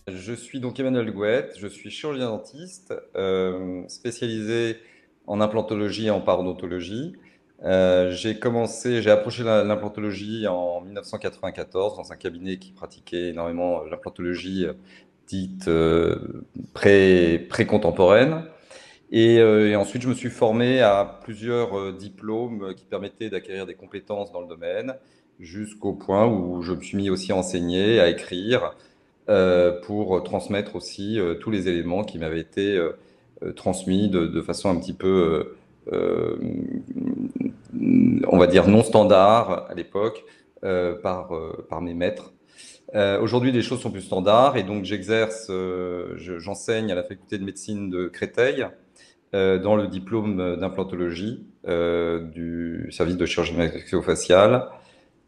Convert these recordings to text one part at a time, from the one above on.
Je suis donc Emmanuel Gouette, je suis chirurgien dentiste, spécialisé en implantologie et en parodontologie. J'ai approché l'implantologie en 1994 dans un cabinet qui pratiquait énormément l'implantologie dite pré-contemporaine. Et ensuite, je me suis formé à plusieurs diplômes qui permettaient d'acquérir des compétences dans le domaine, jusqu'au point où je me suis mis aussi à enseigner, à écrire, pour transmettre aussi tous les éléments qui m'avaient été transmis de façon un petit peu, on va dire, non standard à l'époque par mes maîtres. Aujourd'hui, les choses sont plus standards et donc j'enseigne à la faculté de médecine de Créteil dans le diplôme d'implantologie du service de chirurgie maxillofaciale.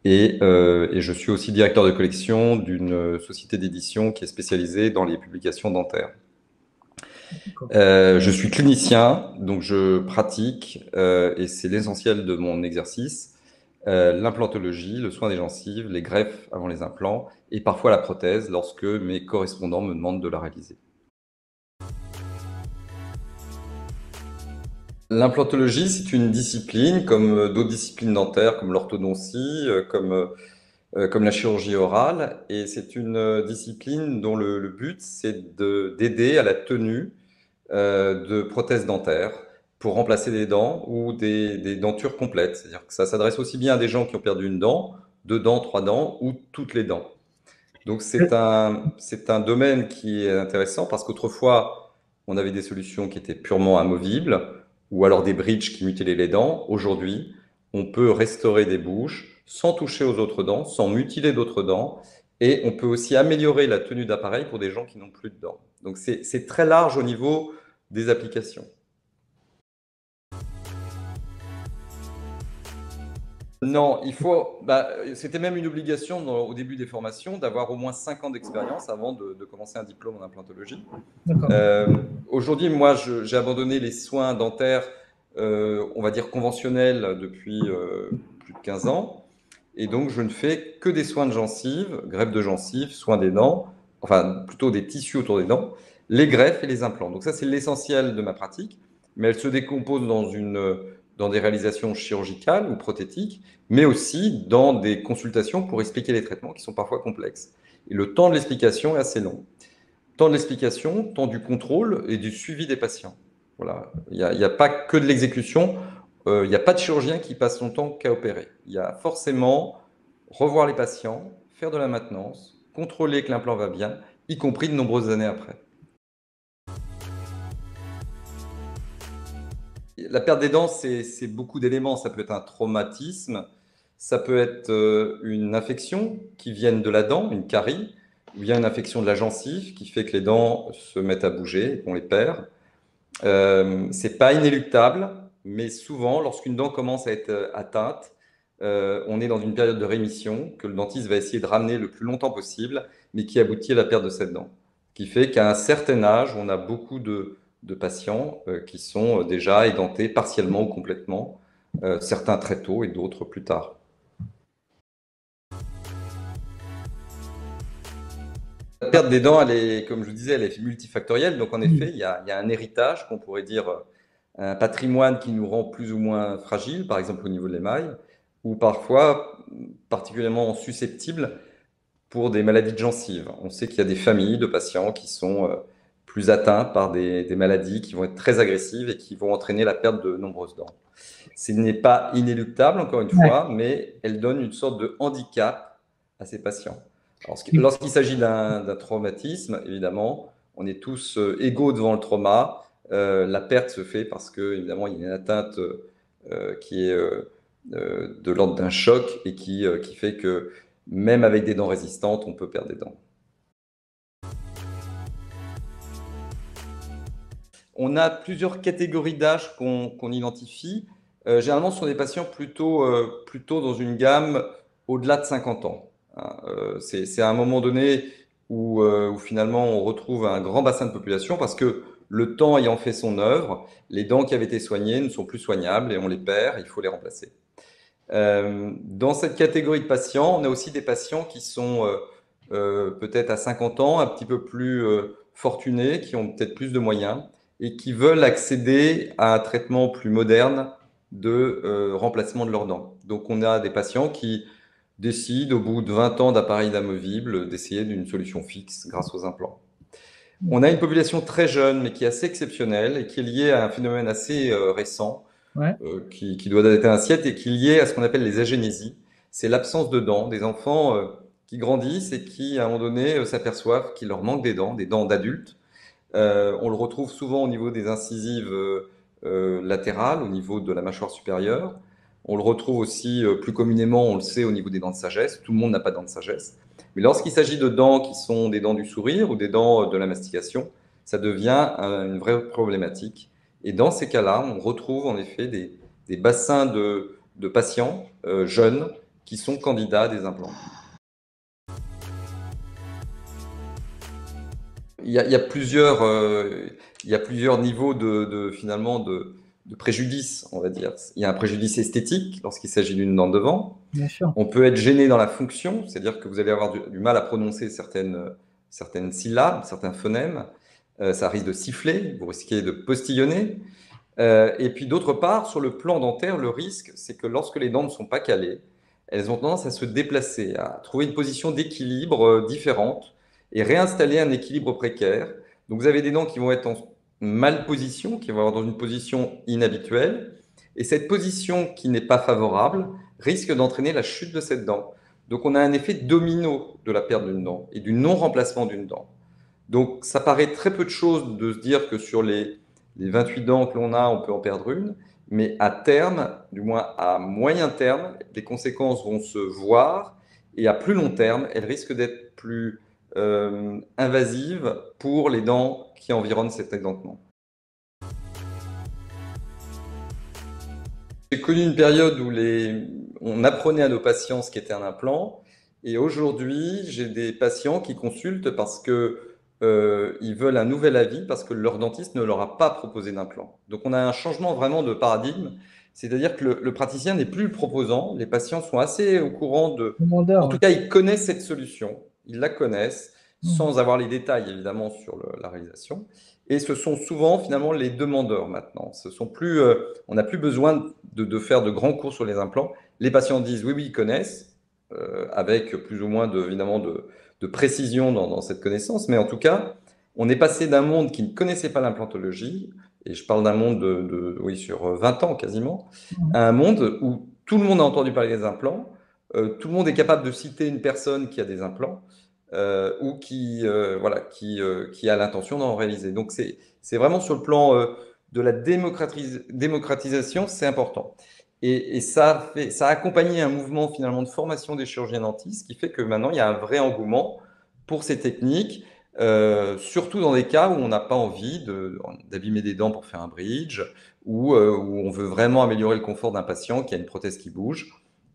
Et je suis aussi directeur de collection d'une société d'édition qui est spécialisée dans les publications dentaires. Je suis clinicien, donc je pratique, et c'est l'essentiel de mon exercice, l'implantologie, le soin des gencives, les greffes avant les implants, et parfois la prothèse lorsque mes correspondants me demandent de la réaliser. L'implantologie, c'est une discipline comme d'autres disciplines dentaires, comme l'orthodontie, comme la chirurgie orale, et c'est une discipline dont le but, c'est d'aider à la tenue de prothèses dentaires pour remplacer des dents ou des dentures complètes. C'est-à-dire que ça s'adresse aussi bien à des gens qui ont perdu une dent, deux dents, trois dents ou toutes les dents. Donc c'est un domaine qui est intéressant parce qu'autrefois, on avait des solutions qui étaient purement amovibles ou alors des bridges qui mutilaient les dents. Aujourd'hui, on peut restaurer des bouches sans toucher aux autres dents, sans mutiler d'autres dents. Et on peut aussi améliorer la tenue d'appareil pour des gens qui n'ont plus de dents. Donc c'est très large au niveau des applications. Non, c'était même une obligation au début des formations d'avoir au moins 5 ans d'expérience avant de commencer un diplôme en implantologie. Aujourd'hui, moi, j'ai abandonné les soins dentaires, on va dire conventionnels, depuis plus de 15 ans. Et donc, je ne fais que des soins de gencives, greffe de gencives, soins des dents, enfin plutôt des tissus autour des dents, les greffes et les implants. Donc ça, c'est l'essentiel de ma pratique, mais elle se décompose dans des réalisations chirurgicales ou prothétiques, mais aussi dans des consultations pour expliquer les traitements qui sont parfois complexes. Et le temps de l'explication est assez long. Temps de l'explication, temps du contrôle et du suivi des patients. Voilà. Il n'y a pas que de l'exécution. Il n'y a pas de chirurgien qui passe son temps qu'à opérer. Il y a forcément revoir les patients, faire de la maintenance, contrôler que l'implant va bien, y compris de nombreuses années après. La perte des dents, c'est beaucoup d'éléments. Ça peut être un traumatisme, ça peut être une infection qui vienne de la dent, une carie, ou bien une infection de la gencive qui fait que les dents se mettent à bouger et qu'on les perd. C'est pas inéluctable, mais souvent, lorsqu'une dent commence à être atteinte, on est dans une période de rémission que le dentiste va essayer de ramener le plus longtemps possible, mais qui aboutit à la perte de cette dent. Ce qui fait qu'à un certain âge, on a beaucoup de patients qui sont déjà édentés partiellement ou complètement, certains très tôt et d'autres plus tard. La perte des dents, comme je vous disais, elle est multifactorielle. Donc, en effet, il y a un héritage qu'on pourrait dire un patrimoine qui nous rend plus ou moins fragiles, par exemple au niveau de l'émail, ou parfois particulièrement susceptibles pour des maladies de gencives. On sait qu'il y a des familles de patients qui sont plus atteints par des maladies qui vont être très agressives et qui vont entraîner la perte de nombreuses dents. Ce n'est pas inéluctable, encore une fois, mais elle donne une sorte de handicap à ces patients. Lorsqu'il s'agit d'un traumatisme, évidemment, on est tous égaux devant le trauma. La perte se fait parce que, évidemment, il y a une atteinte qui est de l'ordre d'un choc et qui fait que même avec des dents résistantes, on peut perdre des dents. On a plusieurs catégories d'âge qu'on identifie. Généralement, ce sont des patients plutôt dans une gamme au-delà de 50 ans. C'est à un moment donné où finalement on retrouve un grand bassin de population parce que le temps ayant fait son œuvre, les dents qui avaient été soignées ne sont plus soignables et on les perd, il faut les remplacer. Dans cette catégorie de patients, on a aussi des patients qui sont peut-être à 50 ans, un petit peu plus fortunés, qui ont peut-être plus de moyens et qui veulent accéder à un traitement plus moderne de remplacement de leurs dents. Donc on a des patients qui décident au bout de 20 ans d'appareils d'amovibles d'essayer d'une solution fixe grâce aux implants. On a une population très jeune mais qui est assez exceptionnelle et qui est liée à un phénomène assez récent qui doit dater d'un siècle et qui est lié à ce qu'on appelle les agénésies. C'est l'absence de dents, des enfants qui grandissent et qui, à un moment donné, s'aperçoivent qu'il leur manque des dents d'adultes. On le retrouve souvent au niveau des incisives latérales, au niveau de la mâchoire supérieure. On le retrouve aussi plus communément, on le sait, au niveau des dents de sagesse. Tout le monde n'a pas de dents de sagesse. Mais lorsqu'il s'agit de dents qui sont des dents du sourire ou des dents de la mastication, ça devient une vraie problématique. Et dans ces cas-là, on retrouve en effet des bassins de patients jeunes qui sont candidats à des implants. Il y a plusieurs niveaux finalement de préjudice, on va dire. Il y a un préjudice esthétique lorsqu'il s'agit d'une dent de devant. Bien sûr. On peut être gêné dans la fonction, c'est-à-dire que vous allez avoir du mal à prononcer certaines syllabes, certains phonèmes. Ça risque de siffler, vous risquez de postillonner. Et puis d'autre part, sur le plan dentaire, le risque, c'est que lorsque les dents ne sont pas calées, elles ont tendance à se déplacer, à trouver une position d'équilibre différente et réinstaller un équilibre précaire. Donc vous avez des dents qui vont être en malposition, qui vont avoir dans une position inhabituelle. Et cette position qui n'est pas favorable risque d'entraîner la chute de cette dent. Donc on a un effet domino de la perte d'une dent et du non-remplacement d'une dent. Donc ça paraît très peu de choses de se dire que sur les 28 dents que l'on a, on peut en perdre une. Mais à terme, du moins à moyen terme, les conséquences vont se voir. Et à plus long terme, elles risquent d'être plus invasives pour les dents qui environnent cet édentement. J'ai connu une période où on apprenait à nos patients ce qu'était un implant. Et aujourd'hui, j'ai des patients qui consultent parce que ils veulent un nouvel avis parce que leur dentiste ne leur a pas proposé d'implant. Donc on a un changement vraiment de paradigme, c'est-à-dire que le praticien n'est plus le proposant, les patients sont assez au courant en tout cas ils connaissent cette solution, ils la connaissent sans avoir les détails évidemment sur la réalisation, et ce sont souvent finalement les demandeurs maintenant. On n'a plus besoin de faire de grands cours sur les implants. Les patients disent oui, ils connaissent, avec plus ou moins évidemment de précision dans cette connaissance, mais en tout cas, on est passé d'un monde qui ne connaissait pas l'implantologie, et je parle d'un monde sur 20 ans quasiment, à un monde où tout le monde a entendu parler des implants, tout le monde est capable de citer une personne qui a des implants, ou qui a l'intention d'en réaliser. Donc c'est vraiment sur le plan de la démocratisation, c'est important. Et ça a accompagné un mouvement finalement de formation des chirurgiens dentistes qui fait que maintenant il y a un vrai engouement pour ces techniques, surtout dans des cas où on n'a pas envie d'abîmer des dents pour faire un bridge, où on veut vraiment améliorer le confort d'un patient qui a une prothèse qui bouge.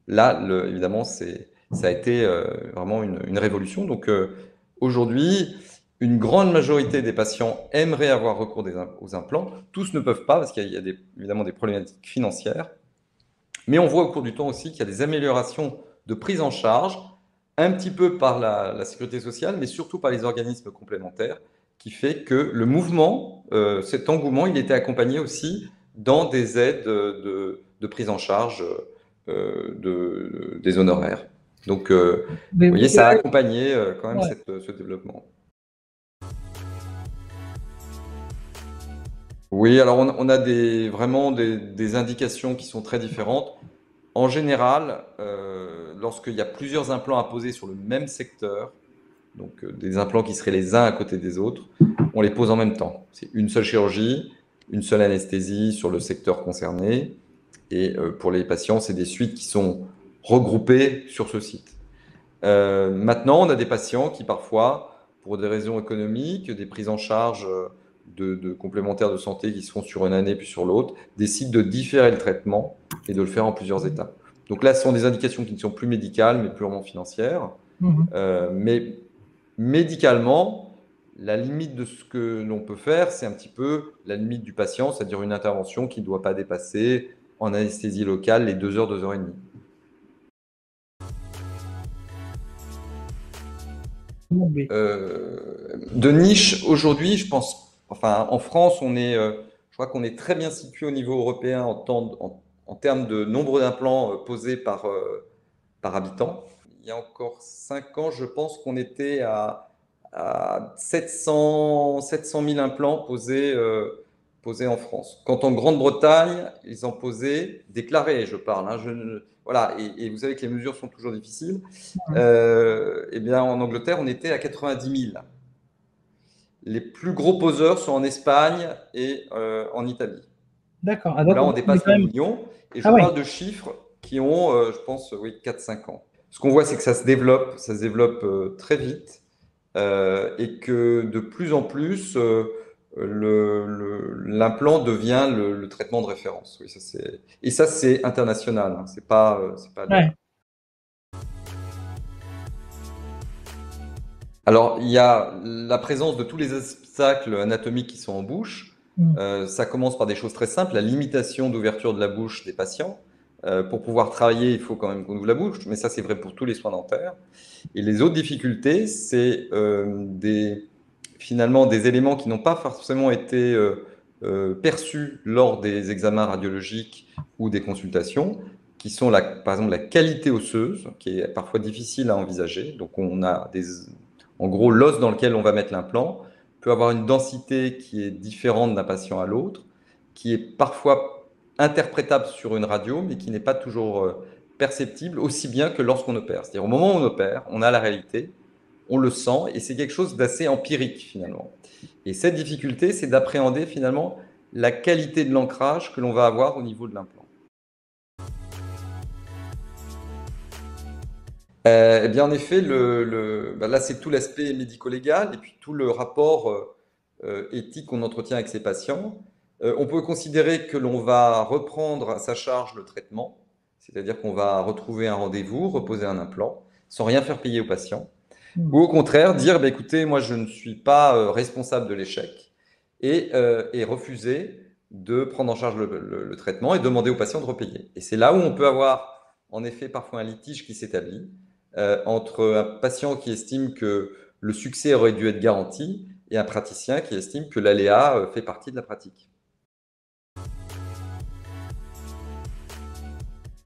Là, évidemment, ça a été vraiment une révolution. Donc aujourd'hui, une grande majorité des patients aimeraient avoir recours aux implants. Tous ne peuvent pas parce qu'il y a évidemment des problématiques financières. Mais on voit au cours du temps aussi qu'il y a des améliorations de prise en charge, un petit peu par la sécurité sociale, mais surtout par les organismes complémentaires, qui fait que le mouvement, cet engouement, il était accompagné aussi dans des aides de prise en charge des honoraires. Donc, vous voyez, ça a accompagné quand même ce développement. Oui, alors on a vraiment des indications qui sont très différentes. En général, lorsqu'il y a plusieurs implants à poser sur le même secteur, donc des implants qui seraient les uns à côté des autres, on les pose en même temps. C'est une seule chirurgie, une seule anesthésie sur le secteur concerné. Et pour les patients, c'est des suites qui sont regroupées sur ce site. Maintenant, on a des patients qui parfois, pour des raisons économiques, des prises en charge de complémentaires de santé qui se font sur une année puis sur l'autre, décident de différer le traitement et de le faire en plusieurs étapes. Donc là, ce sont des indications qui ne sont plus médicales, mais purement financières. Mais médicalement, la limite de ce que l'on peut faire, c'est un petit peu la limite du patient, c'est-à-dire une intervention qui ne doit pas dépasser en anesthésie locale les 2 heures, 2 heures et demie. De niche, aujourd'hui, je pense, enfin, en France, je crois qu'on est très bien situé au niveau européen en termes de nombre d'implants posés par habitant. Il y a encore 5 ans, je pense qu'on était à 700 000 implants posés en France. Quand en Grande-Bretagne, ils en posaient, déclarés, je parle, hein, voilà, et vous savez que les mesures sont toujours difficiles. Eh bien, en Angleterre, on était à 90 000. Les plus gros poseurs sont en Espagne et en Italie. D'accord. Là, on dépasse le million. Et je parle de chiffres qui ont, je pense, oui, 4-5 ans. Ce qu'on voit, c'est que ça se développe très vite et que de plus en plus, l'implant devient le traitement de référence. Oui, et ça, c'est international. Hein, c'est pas local. Alors, il y a la présence de tous les obstacles anatomiques qui sont en bouche. Ça commence par des choses très simples, la limitation d'ouverture de la bouche des patients. Pour pouvoir travailler, il faut quand même qu'on ouvre la bouche, mais ça, c'est vrai pour tous les soins dentaires. Et les autres difficultés, c'est finalement des éléments qui n'ont pas forcément été perçus lors des examens radiologiques ou des consultations, qui sont par exemple la qualité osseuse, qui est parfois difficile à envisager. Donc, en gros, l'os dans lequel on va mettre l'implant peut avoir une densité qui est différente d'un patient à l'autre, qui est parfois interprétable sur une radio, mais qui n'est pas toujours perceptible aussi bien que lorsqu'on opère. C'est-à-dire au moment où on opère, on a la réalité, on le sent, et c'est quelque chose d'assez empirique finalement. Et cette difficulté, c'est d'appréhender finalement la qualité de l'ancrage que l'on va avoir au niveau de l'implant. Eh bien, en effet, là, c'est tout l'aspect médico-légal et puis tout le rapport éthique qu'on entretient avec ses patients. On peut considérer que l'on va reprendre à sa charge le traitement, c'est-à-dire qu'on va retrouver un rendez-vous, reposer un implant, sans rien faire payer au patient. Ou au contraire, dire, bah, écoutez, moi, je ne suis pas responsable de l'échec et refuser de prendre en charge le traitement et demander au patient de repayer. Et c'est là où on peut avoir, en effet, parfois un litige qui s'établit entre un patient qui estime que le succès aurait dû être garanti et un praticien qui estime que l'aléa fait partie de la pratique.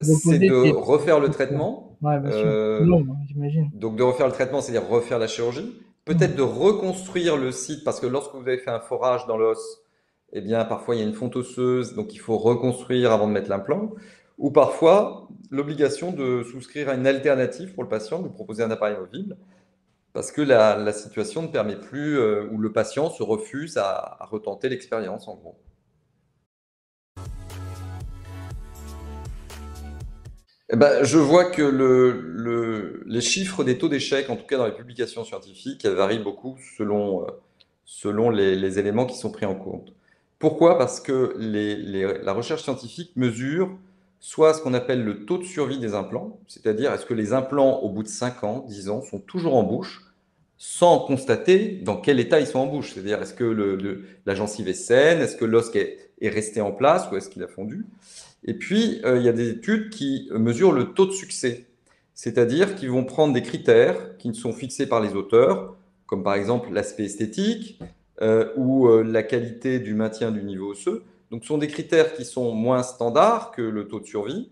C'est de refaire le traitement. Ouais, bien sûr. Non, j'imagine. Donc de refaire le traitement, c'est-à-dire refaire la chirurgie. Peut-être de reconstruire le site, parce que lorsque vous avez fait un forage dans l'os, eh bien parfois il y a une fonte osseuse, donc il faut reconstruire avant de mettre l'implant. Ou parfois l'obligation de souscrire à une alternative pour le patient, de proposer un appareil mobile, parce que la situation ne permet plus, ou le patient se refuse à retenter l'expérience en gros. Eh ben, je vois que les chiffres des taux d'échec, en tout cas dans les publications scientifiques, elles varient beaucoup selon les éléments qui sont pris en compte. Pourquoi? Parce que la recherche scientifique mesure soit ce qu'on appelle le taux de survie des implants, c'est-à-dire est-ce que les implants, au bout de 5 ans, 10 ans, sont toujours en bouche, sans constater dans quel état ils sont en bouche. C'est-à-dire est-ce que la gencive est saine, est-ce que l'os est resté en place ou est-ce qu'il a fondu? Et puis, il y a des études qui mesurent le taux de succès, c'est-à-dire qu'ils vont prendre des critères qui sont fixés par les auteurs, comme par exemple l'aspect esthétique ou la qualité du maintien du niveau osseux. Donc, ce sont des critères qui sont moins standards que le taux de survie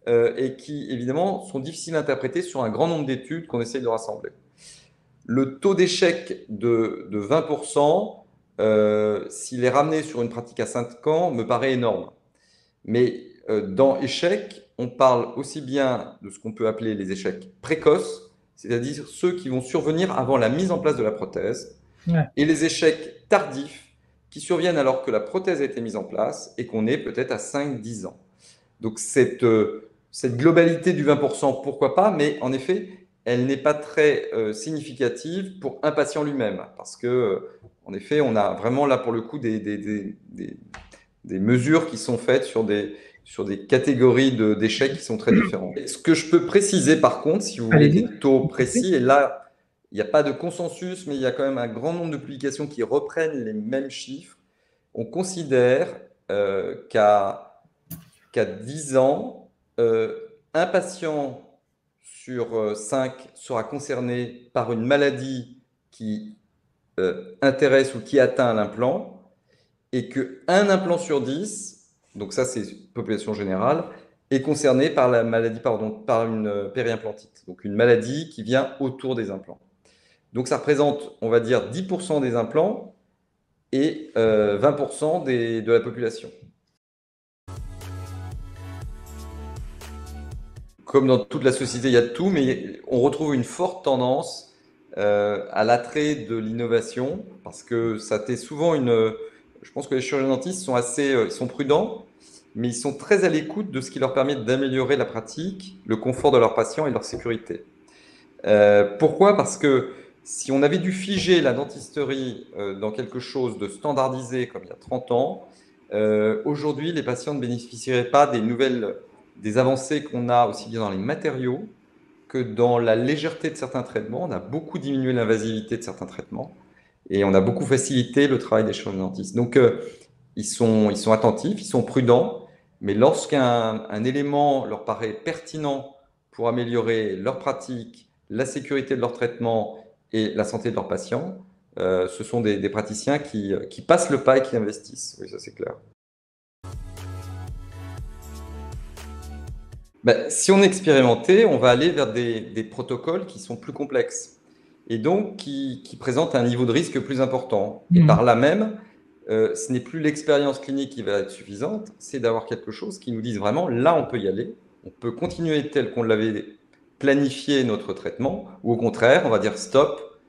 et qui, évidemment, sont difficiles à interpréter sur un grand nombre d'études qu'on essaye de rassembler. Le taux d'échec de 20%, s'il est ramené sur une pratique à 5 ans, me paraît énorme. Mais dans échec, on parle aussi bien de ce qu'on peut appeler les échecs précoces, c'est-à-dire ceux qui vont survenir avant la mise en place de la prothèse, et les échecs tardifs qui surviennent alors que la prothèse a été mise en place et qu'on est peut-être à 5-10 ans. Donc cette globalité du 20%, pourquoi pas, mais en effet, elle n'est pas très significative pour un patient lui-même, parce que en effet, on a vraiment là pour le coup des mesures qui sont faites sur des catégories d'échecs qui sont très différentes. Ce que je peux préciser par contre, si vous voulez des taux précis, et là, il n'y a pas de consensus, mais il y a quand même un grand nombre de publications qui reprennent les mêmes chiffres. On considère qu'à 10 ans, un patient sur 5 sera concerné par une maladie qui intéresse ou qui atteint l'implant, et qu'un implant sur 10, donc ça c'est population générale, est concerné par la maladie, par une périimplantite, donc une maladie qui vient autour des implants. Donc ça représente, on va dire, 10% des implants et 20% de la population. Comme dans toute la société, il y a de tout, mais on retrouve une forte tendance à l'attrait de l'innovation, parce que ça t'est souvent une... Je pense que les chirurgiens dentistes sont ils sont prudents, mais ils sont très à l'écoute de ce qui leur permet d'améliorer la pratique, le confort de leurs patients et leur sécurité. Pourquoi? Parce que si on avait dû figer la dentisterie dans quelque chose de standardisé comme il y a 30 ans, aujourd'hui, les patients ne bénéficieraient pas des avancées qu'on a aussi bien dans les matériaux que dans la légèreté de certains traitements. On a beaucoup diminué l'invasivité de certains traitements et on a beaucoup facilité le travail des chirurgiens dentistes. Donc, ils sont attentifs, ils sont prudents, mais lorsqu'un élément leur paraît pertinent pour améliorer leur pratique, la sécurité de leur traitement et la santé de leurs patients, ce sont des praticiens qui passent le pas et qui investissent. Oui, ça c'est clair. Ben, si on est expérimenté, on va aller vers des protocoles qui sont plus complexes et donc qui présentent un niveau de risque plus important. Et par là même, ce n'est plus l'expérience clinique qui va être suffisante, c'est d'avoir quelque chose qui nous dise vraiment, là on peut y aller, on peut continuer tel qu'on l'avait planifié notre traitement, ou au contraire, on va dire stop,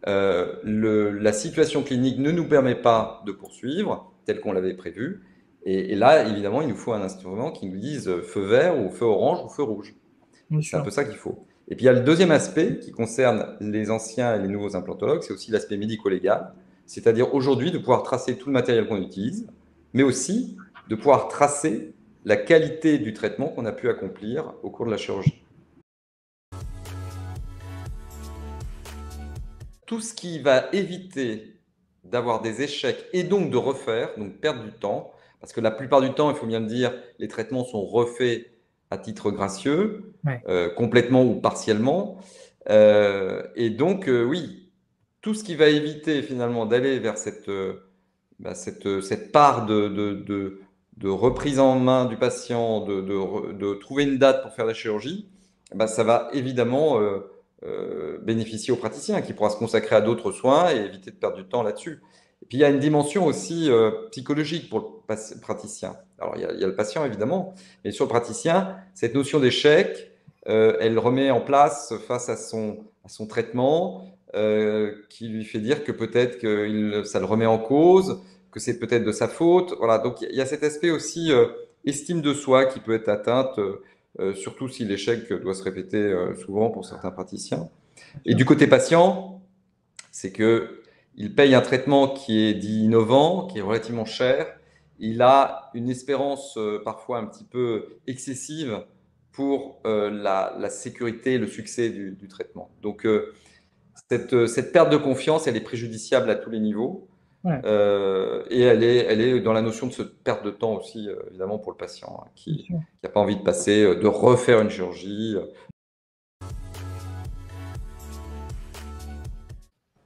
la situation clinique ne nous permet pas de poursuivre tel qu'on l'avait prévu. Et là, évidemment, il nous faut un instrument qui nous dise feu vert ou feu orange ou feu rouge. C'est un peu ça qu'il faut. Et puis il y a le deuxième aspect qui concerne les anciens et les nouveaux implantologues, c'est aussi l'aspect médico-légal, c'est-à-dire aujourd'hui de pouvoir tracer tout le matériel qu'on utilise, mais aussi de pouvoir tracer la qualité du traitement qu'on a pu accomplir au cours de la chirurgie. Tout ce qui va éviter d'avoir des échecs et donc de refaire, donc perdre du temps, parce que la plupart du temps, il faut bien le dire, les traitements sont refaits à titre gracieux, complètement ou partiellement. Et donc, oui, tout ce qui va éviter finalement d'aller vers cette part de reprise en main du patient, de trouver une date pour faire la chirurgie, ça va évidemment bénéficier au praticien qui pourra se consacrer à d'autres soins et éviter de perdre du temps là-dessus. Et puis il y a une dimension aussi psychologique pour le praticien. Alors il y a le patient évidemment, mais sur le praticien, cette notion d'échec, elle remet en place face à son traitement qui lui fait dire que peut-être que ça le remet en cause, que c'est peut-être de sa faute. Voilà, donc il y a cet aspect aussi estime de soi qui peut être atteinte, surtout si l'échec doit se répéter souvent pour certains praticiens. Et du côté patient, c'est qu'il paye un traitement qui est dit innovant, qui est relativement cher. Il a une espérance parfois un petit peu excessive pour la sécurité et le succès du traitement. Donc, cette perte de confiance, elle est préjudiciable à tous les niveaux. Et elle est dans la notion de cette perte de temps aussi, évidemment, pour le patient, hein, qui n'a pas envie de passer, de refaire une chirurgie.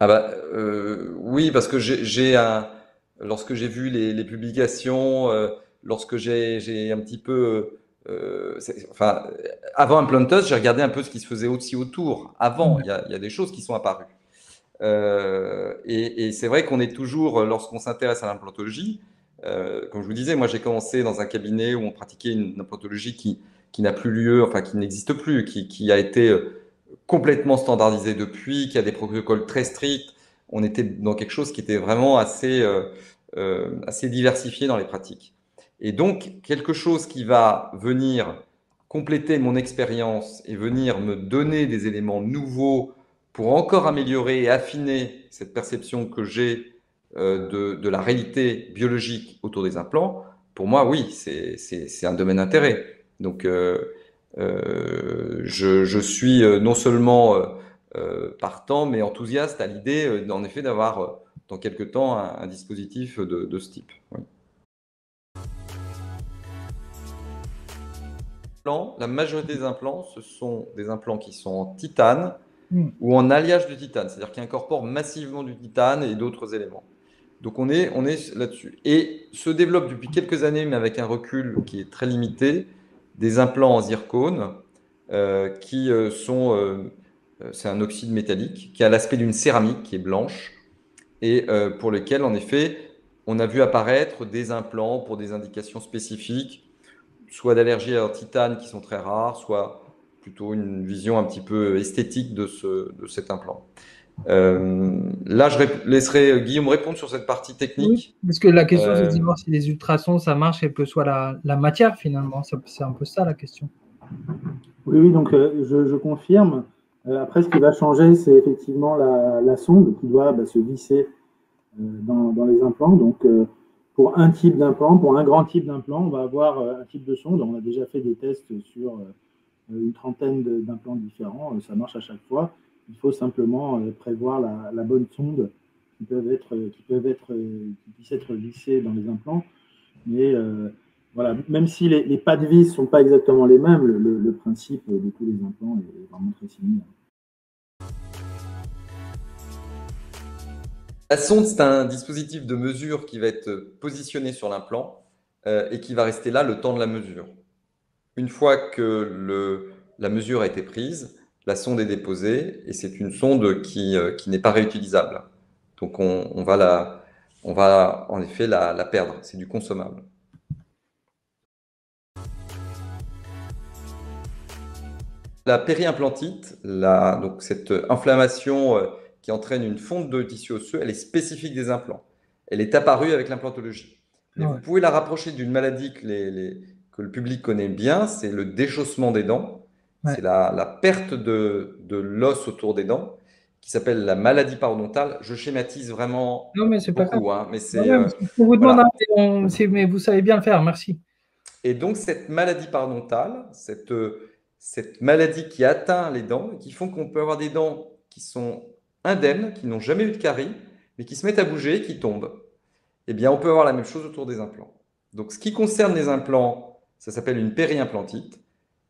Oui, parce que lorsque j'ai vu les publications, lorsque j'ai un petit peu... enfin, avant Implantus, j'ai regardé un peu ce qui se faisait aussi autour. Avant, il y a des choses qui sont apparues. Et c'est vrai qu'on est toujours, lorsqu'on s'intéresse à l'implantologie, comme je vous disais, moi j'ai commencé dans un cabinet où on pratiquait une implantologie qui n'a plus lieu, enfin qui n'existe plus, qui a été complètement standardisée depuis, qui a des protocoles très stricts. On était dans quelque chose qui était vraiment assez diversifié dans les pratiques. Et donc, quelque chose qui va venir compléter mon expérience et venir me donner des éléments nouveaux pour encore améliorer et affiner cette perception que j'ai de la réalité biologique autour des implants, pour moi, oui, c'est un domaine d'intérêt. Donc, je suis non seulement partant, mais enthousiaste à l'idée, en effet, d'avoir dans quelques temps un dispositif de ce type. Oui. La majorité des implants, ce sont des implants qui sont en titane ou en alliage de titane, c'est-à-dire qui incorporent massivement du titane et d'autres éléments. Donc on est là-dessus. Et se développe depuis quelques années, mais avec un recul qui est très limité, des implants en zircone qui sont... c'est un oxyde métallique qui a l'aspect d'une céramique qui est blanche et pour lequel, en effet, on a vu apparaître des implants pour des indications spécifiques, soit d'allergies à titane qui sont très rares, soit plutôt une vision un petit peu esthétique de cet implant. Là, je laisserai Guillaume répondre sur cette partie technique. Oui, parce que la question, c'est de savoir si les ultrasons, ça marche, quelle que soit la matière, finalement. C'est un peu ça, la question. Oui, donc je confirme. Après, ce qui va changer, c'est effectivement la sonde qui doit se visser dans les implants. Donc, pour un type d'implant, pour un grand type d'implant, on va avoir un type de sonde. On a déjà fait des tests sur une trentaine d'implants différents. Ça marche à chaque fois. Il faut simplement prévoir la bonne sonde qui puisse être vissée dans les implants. Mais voilà, même si les pas de vis ne sont pas exactement les mêmes, le principe de tous les implants est vraiment très similaire. La sonde, c'est un dispositif de mesure qui va être positionné sur l'implant et qui va rester là le temps de la mesure. Une fois que la mesure a été prise, la sonde est déposée et c'est une sonde qui n'est pas réutilisable. Donc on va en effet la perdre. C'est du consommable. La périimplantite, donc cette inflammation qui entraîne une fonte de tissu osseux, elle est spécifique des implants. Elle est apparue avec l'implantologie. Mais vous pouvez la rapprocher d'une maladie que le public connaît bien, c'est le déchaussement des dents. Ouais. C'est la perte de l'os autour des dents, qui s'appelle la maladie parodontale. Je schématise vraiment non, mais c'est pas beaucoup. grave. Mais c'est, je vous demande, voilà. Mais vous savez bien le faire, merci. Et donc, cette maladie parodontale, cette maladie qui atteint les dents, et qui font qu'on peut avoir des dents qui sont indemnes, qui n'ont jamais eu de carie, mais qui se mettent à bouger et qui tombent. Eh bien, on peut avoir la même chose autour des implants. Donc, ce qui concerne les implants, ça s'appelle une périimplantite.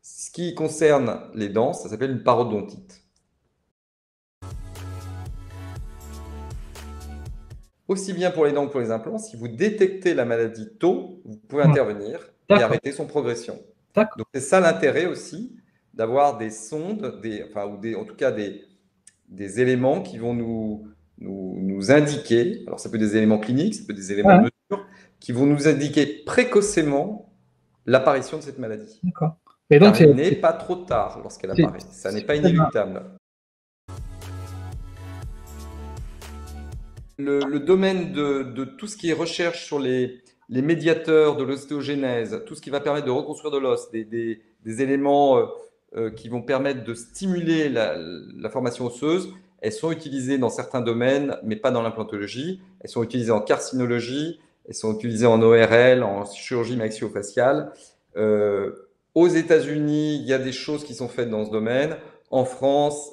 Ce qui concerne les dents, ça s'appelle une parodontite. Aussi bien pour les dents que pour les implants, si vous détectez la maladie tôt, vous pouvez intervenir et arrêter son progression. Donc, c'est ça l'intérêt aussi d'avoir des sondes, ou en tout cas des éléments qui vont nous indiquer, alors ça peut être des éléments cliniques, ça peut être des éléments de mesure, qui vont nous indiquer précocement l'apparition de cette maladie. D'accord. Et donc, il n'est pas trop tard lorsqu'elle apparaît. Ça n'est pas inéluctable. Le domaine de tout ce qui est recherche sur les médiateurs de l'ostéogenèse, tout ce qui va permettre de reconstruire de l'os, des éléments qui vont permettre de stimuler la formation osseuse, elles sont utilisées dans certains domaines, mais pas dans l'implantologie. Elles sont utilisées en carcinologie, elles sont utilisées en ORL, en chirurgie maxillofaciale. Aux États-Unis, il y a des choses qui sont faites dans ce domaine. En France,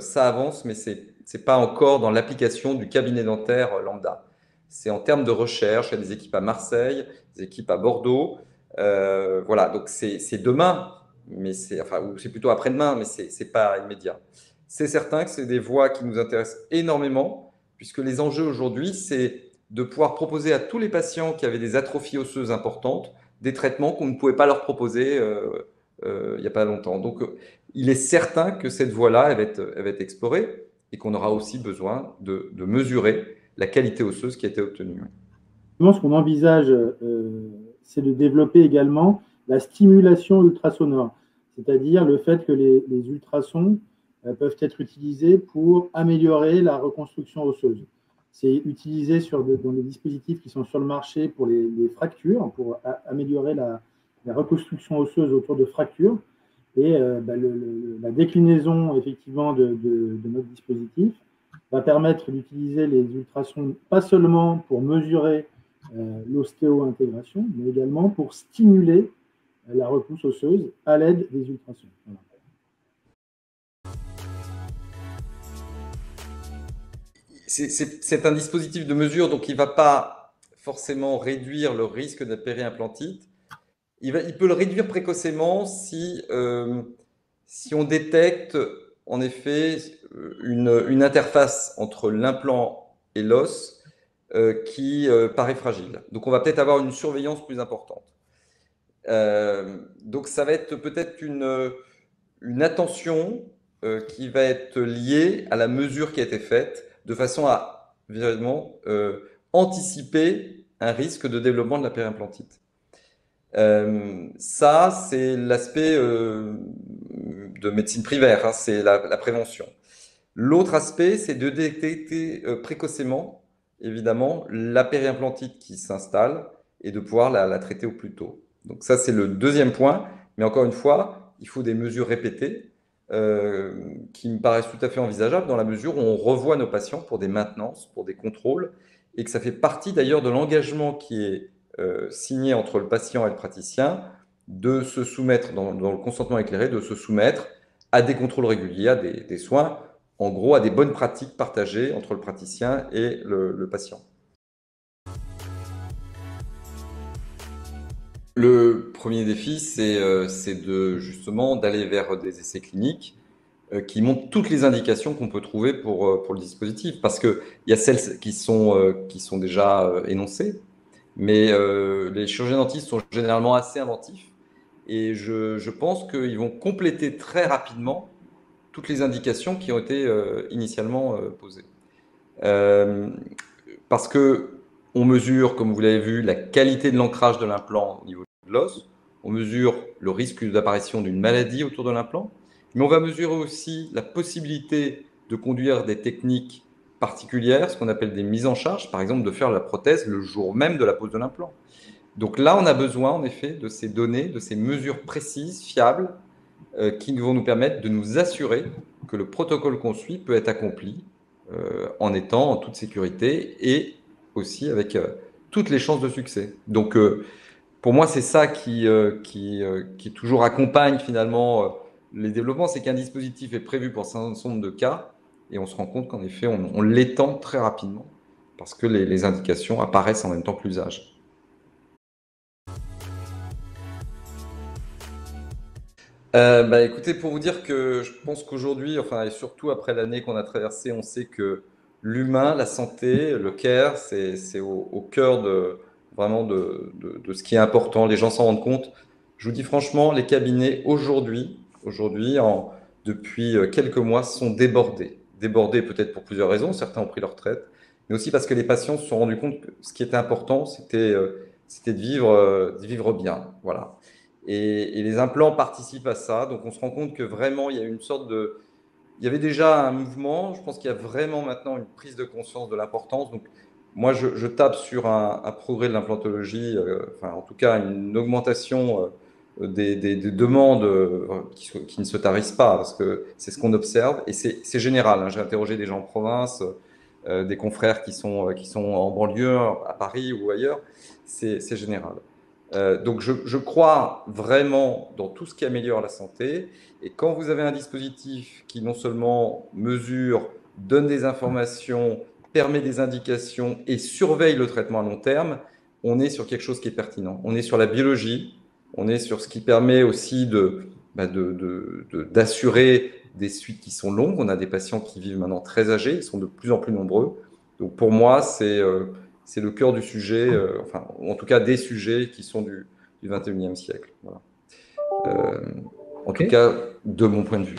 ça avance, mais c'est pas encore dans l'application du cabinet dentaire lambda. C'est en termes de recherche. Il y a des équipes à Marseille, des équipes à Bordeaux. Voilà, donc c'est demain, mais c'est plutôt après-demain, mais c'est pas immédiat. C'est certain que c'est des voies qui nous intéressent énormément, puisque les enjeux aujourd'hui, c'est de pouvoir proposer à tous les patients qui avaient des atrophies osseuses importantes des traitements qu'on ne pouvait pas leur proposer il n'y a pas longtemps. Donc, il est certain que cette voie-là, elle va être explorée et qu'on aura aussi besoin de mesurer la qualité osseuse qui a été obtenue. Ce qu'on envisage, c'est de développer également la stimulation ultrasonore, c'est-à-dire le fait que les ultrasons peuvent être utilisés pour améliorer la reconstruction osseuse. C'est utilisé dans les dispositifs qui sont sur le marché pour les fractures, pour améliorer la reconstruction osseuse autour de fractures. Et la déclinaison effectivement de notre dispositif va permettre d'utiliser les ultrasons pas seulement pour mesurer l'ostéo-intégration, mais également pour stimuler la repousse osseuse à l'aide des ultrasons. Voilà. c'est un dispositif de mesure, donc il ne va pas forcément réduire le risque de périimplantite. Il peut le réduire précocement si on détecte en effet une interface entre l'implant et l'os qui paraît fragile. Donc on va peut-être avoir une surveillance plus importante. Donc ça va être peut-être une attention qui va être liée à la mesure qui a été faite, de façon à véritablement anticiper un risque de développement de la périimplantite. Ça, c'est l'aspect de médecine primaire, hein, c'est la prévention. L'autre aspect, c'est de détecter précocement, évidemment, la périimplantite qui s'installe et de pouvoir la traiter au plus tôt. Donc ça, c'est le deuxième point. Mais encore une fois, il faut des mesures répétées qui me paraissent tout à fait envisageables dans la mesure où on revoit nos patients pour des maintenances, pour des contrôles, et que ça fait partie d'ailleurs de l'engagement qui est signé entre le patient et le praticien de se soumettre, dans le consentement éclairé, de se soumettre à des contrôles réguliers, à des soins, en gros à des bonnes pratiques partagées entre le praticien et le patient. Le premier défi, c'est justement d'aller vers des essais cliniques qui montrent toutes les indications qu'on peut trouver pour le dispositif. Parce qu'il y a celles qui sont déjà énoncées, mais les chirurgiens dentistes sont généralement assez inventifs. Et je pense qu'ils vont compléter très rapidement toutes les indications qui ont été initialement posées. Parce que on mesure, comme vous l'avez vu, la qualité de l'ancrage de l'implant au niveau de l'os, on mesure le risque d'apparition d'une maladie autour de l'implant, mais on va mesurer aussi la possibilité de conduire des techniques particulières, ce qu'on appelle des mises en charge, par exemple de faire la prothèse le jour même de la pose de l'implant. Donc là, on a besoin en effet de ces données, de ces mesures précises, fiables, qui vont nous permettre de nous assurer que le protocole qu'on suit peut être accompli en étant en toute sécurité et aussi avec toutes les chances de succès. Donc, pour moi, c'est ça qui toujours accompagne finalement les développements, c'est qu'un dispositif est prévu pour un certain nombre de cas et on se rend compte qu'en effet, on l'étend très rapidement parce que les indications apparaissent en même temps que l'usage. Écoutez, pour vous dire que je pense qu'aujourd'hui, enfin, et surtout après l'année qu'on a traversée, on sait que l'humain, la santé, le care, c'est au cœur vraiment de ce qui est important. Les gens s'en rendent compte. Je vous dis franchement, les cabinets aujourd'hui, depuis quelques mois, sont débordés. Débordés peut-être pour plusieurs raisons. Certains ont pris leur retraite, mais aussi parce que les patients se sont rendus compte que ce qui était important, c'était de vivre bien. Voilà. Et les implants participent à ça. Donc, on se rend compte que vraiment, il y a une sorte de... Il y avait déjà un mouvement. Je pense qu'il y a vraiment maintenant une prise de conscience de l'importance. Donc, moi, je tape sur un progrès de l'implantologie, enfin, en tout cas, une augmentation des demandes qui ne se tarissent pas, parce que c'est ce qu'on observe. Et c'est général, hein. J'ai interrogé des gens en province, des confrères qui sont en banlieue, à Paris ou ailleurs. C'est général. Donc je crois vraiment dans tout ce qui améliore la santé. Et quand vous avez un dispositif qui non seulement mesure, donne des informations, permet des indications et surveille le traitement à long terme, on est sur quelque chose qui est pertinent. On est sur la biologie, on est sur ce qui permet aussi d'assurer des suites qui sont longues. On a des patients qui vivent maintenant très âgés, ils sont de plus en plus nombreux. Donc pour moi, c'est le cœur du sujet, enfin, en tout cas des sujets qui sont du XXIe siècle. Voilà. En tout cas, de mon point de vue.